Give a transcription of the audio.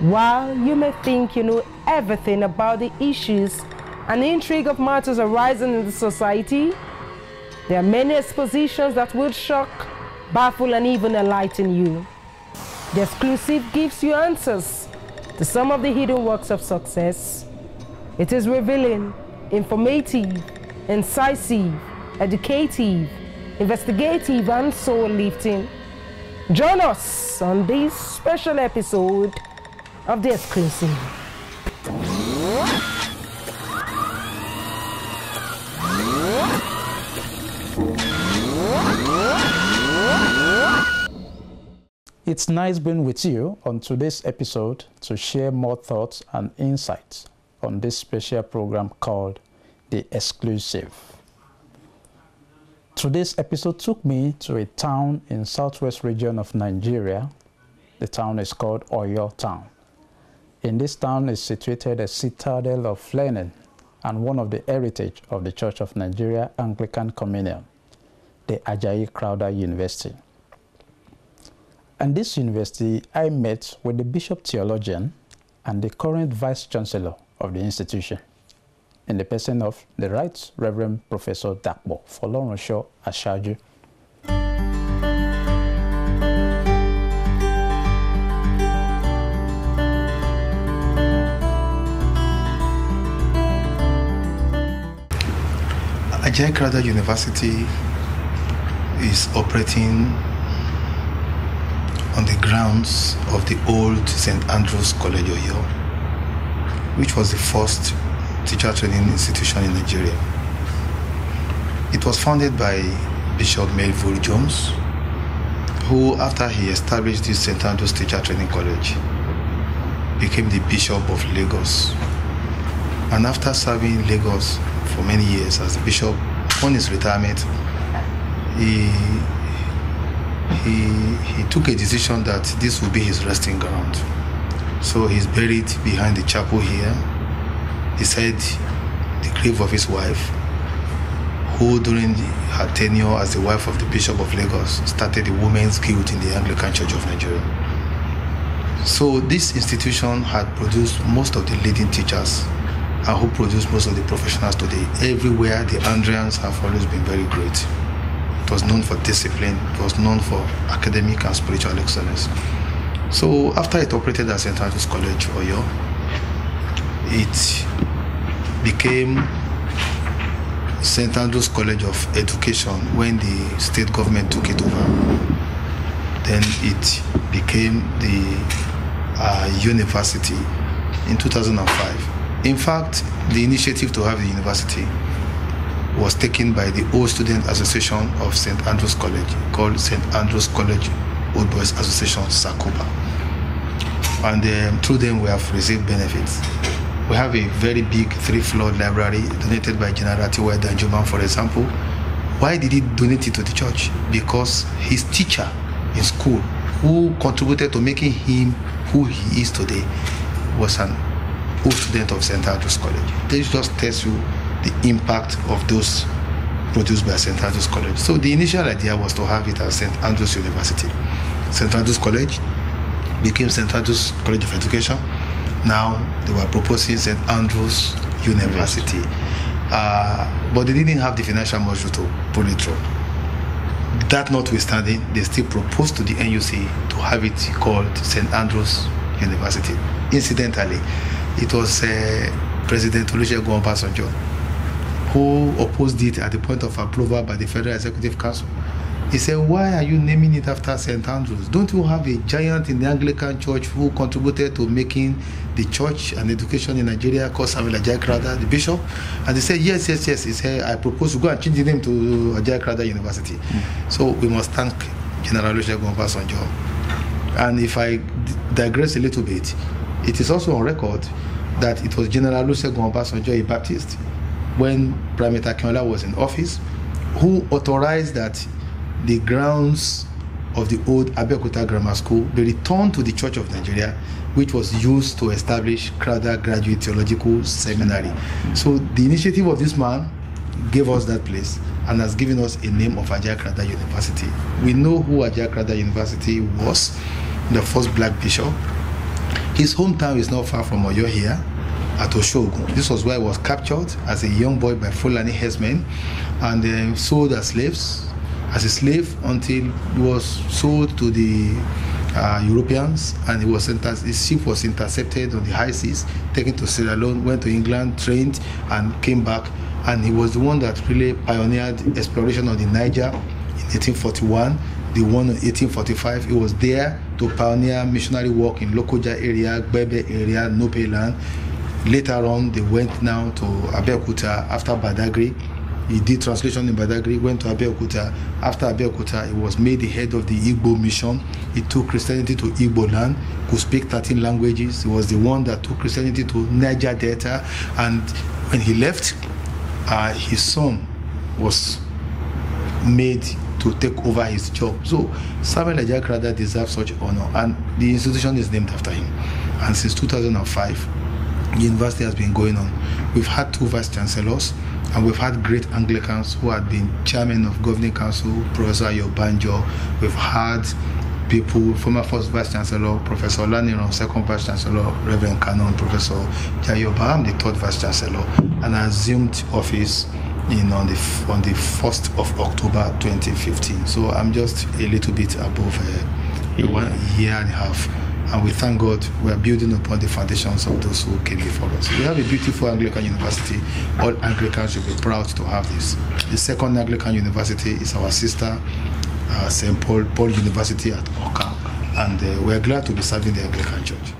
While you may think you know everything about the issues and intrigue of matters arising in the society, there are many expositions that will shock, baffle, and even enlighten you. The exclusive gives you answers to some of the hidden works of success. It is revealing, informative, incisive, educative, investigative, and soul-lifting. Join us on this special episode of The Exclusive. It's nice being with you on today's episode to share more thoughts and insights on this special program called The Exclusive. Today's episode took me to a town in southwest region of Nigeria. The town is called Oyo Town. In this town is situated a citadel of learning and one of the heritage of the Church of Nigeria Anglican Communion, the Ajayi Crowther University. And this university, I met with the Bishop Theologian and the current Vice Chancellor of the institution, in the person of the Right Reverend Professor Dapo for Asaju. Ajayi Crowther University is operating on the grounds of the old St. Andrew's College Oyo, which was the first teacher training institution in Nigeria. It was founded by Bishop Melville Jones, who, after he established this St. Andrew's Teacher Training College, became the Bishop of Lagos. And after serving Lagos for many years as the bishop, on his retirement, he took a decision that this would be his resting ground. So he's buried behind the chapel here. He said the grave of his wife, who during her tenure as the wife of the Bishop of Lagos started the Women's Guild in the Anglican Church of Nigeria. So this institution had produced most of the leading teachers and who produced most of the professionals today. Everywhere the Andrians have always been very great. It was known for discipline, it was known for academic and spiritual excellence. So after it operated at St. Andrew's College, Oyo, it became St. Andrew's College of Education when the state government took it over. Then it became the university in 2005. In fact, the initiative to have the university was taken by the Old Student Association of St. Andrew's College, called St. Andrew's College Old Boys Association, Sakuba. And through them we have received benefits. We have a very big 3-floor library donated by General T.Y. Danjuman, for example. Why did he donate it to the church? Because his teacher in school, who contributed to making him who he is today, was an old student of St. Andrew's College. This just tells you the impact of those produced by St. Andrew's College. So the initial idea was to have it at St. Andrew's University. St. Andrew's College became St. Andrew's College of Education. Now they were proposing St. Andrew's University. But they didn't have the financial muscle to pull it through. That notwithstanding, they still proposed to the NUC to have it called St. Andrew's University. Incidentally, it was President Olusegun Obasanjo who opposed it at the point of approval by the Federal Executive Council. He said, why are you naming it after St. Andrews? Don't you have a giant in the Anglican Church who contributed to making the church and education in Nigeria called Samuel Ajayi Crowther, the bishop? And they said, yes. He said, I propose to go and change the name to Ajayi Crowther University. So we must thank General Olusegun Obasanjo. And if I digress a little bit, it is also on record that it was General Olusegun Obasanjo, a Baptist, when Primate Akinola was in office, who authorized that the grounds of the old Abeokuta Grammar School be returned to the Church of Nigeria, which was used to establish Crowther Graduate Theological Seminary. So the initiative of this man gave us that place and has given us a name of Ajayi Crowther University. We know who Ajayi Crowther University was, the first black bishop. His hometown is not far from Oyo here, at Oshogun. This was where he was captured as a young boy by Fulani herdsmen and sold as a slave until he was sold to the Europeans, and his ship was intercepted on the high seas, taken to Sierra Leone, went to England, trained, and came back. And he was the one that really pioneered exploration of the Niger in 1841, the one in 1845. He was there to pioneer missionary work in Lokoja area, Gbebe area, Nope land. Later on, they went now to Abeokuta after Badagry. He did translation in Badagry, went to Abeokuta. After Abeokuta, he was made the head of the Igbo mission. He took Christianity to Igbo land, could speak 13 languages. He was the one that took Christianity to Niger Delta. And when he left, his son was made to take over his job. So Samuel Ajayi Crowther deserves such honor, and the institution is named after him. And since 2005, the university has been going on. We've had 2 vice chancellors, and we've had great Anglicans who had been chairman of governing council, Professor Yobanjo. We've had people, former first vice chancellor, Professor Laniron, second vice chancellor, Revd Canon, Professor Jayoba. I'm the 3rd vice chancellor, and I assumed office on the 1st of October 2015. So I'm just a little bit above 1 year and a half. And we thank God we are building upon the foundations of those who came before us. We have a beautiful Anglican university. All Anglicans should be proud to have this. The 2nd Anglican university is our sister, St. Paul University at Oka. And we are glad to be serving the Anglican Church.